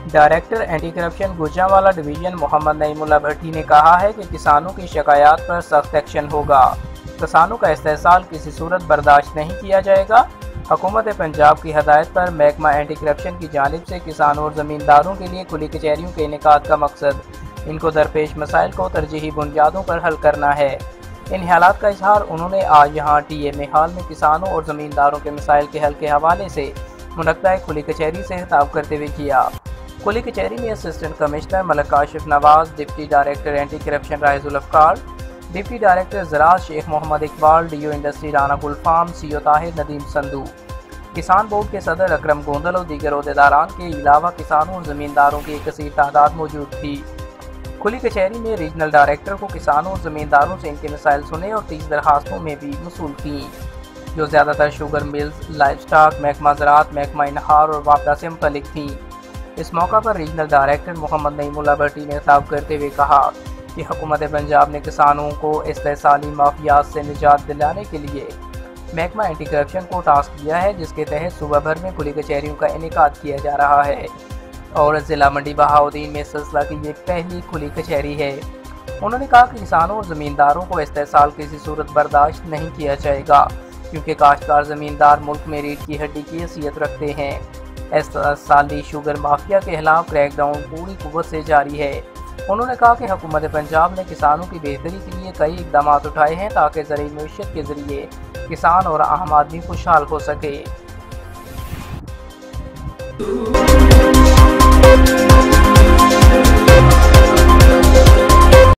Director anti corruption Gujranwala division Mohammad Naeemullah Bhatti ने कहा है कि किसानों की शिकायत पर सख्त एक्शन होगा। किसानों का इस्तेहसाल किसी सूरत बर्दाश्त नहीं किया जाएगा। हुकूमत पंजाब की हदायत पर महकमा एंटी करप्शन की जानिब से किसानों और ज़मींदारों के लिए खुली कचहरियों के इनेकाद का मकसद इनको दरपेश मसाइल को तरजीही बुनियादों पर हल करना है। इन ख्यालात का इजहार उन्होंने आज यहाँ TMA हाल में किसानों और ज़मींदारों के मसाइल के हल के हवाले से मुनक्दा खुली कचहरी से खिताब करते हुए किया। खुली कचहरी में assistant commissioner Malik Kashif Nawaz, deputy director anti corruption Raizul Afkar, deputy director ज़राअत Sheikh Mohammad Iqbal, DO industry Rana Gulfam, CO Tahir Nadeem Sandhu, किसान बोर्ड के सदर अकरम गोंदल और दीगर ओहदेदारान के अलावा किसानों और ज़मींदारों की एक कसीर तादाद मौजूद थी। खुली कचहरी में रीजनल डायरेक्टर को किसानों और ज़मींदारों से इनके मसाइल सुने और 30 दरखास्तों में भी वसूल की, जो ज़्यादातर शुगर मिल्स, लाइव स्टाक, महकमा ज़राअत, महकमा इनहार और वापदा से मुतल्लिक थी। इस मौका पर रीजनल डायरेक्टर मोहम्मद नईमुल्लाह भट्टी ने खिताब करते हुए कहा कि हुकूमत पंजाब ने किसानों को इस्तेहसाली माफियात से निजात दिलाने के लिए महकमा एंटी करप्शन को टास्क दिया है, जिसके तहत सूबा भर में खुली कचहरियों का इनेकाद किया जा रहा है और ज़िला मंडी बहाउद्दीन में सिलसिला की ये पहली खुली कचहरी है। उन्होंने कहा कि किसानों और ज़मींदारों को इस्तेहसाल किसी सूरत बर्दाश्त नहीं किया जाएगा, क्योंकि काश्तकार ज़मींदार मुल्क में रीढ़ की हड्डी की हैसियत रखते हैं। इस्तेहसाली शुगर माफिया के खिलाफ क्रैकडाउन पूरी कुव्वत से जारी है। उन्होंने कहा कि हुकूमत पंजाब ने किसानों की बेहतरी के लिए कई इकदाम उठाए हैं ताकि ज़रूरी मईशत के ज़रिए किसान और आम आदमी खुशहाल हो सके।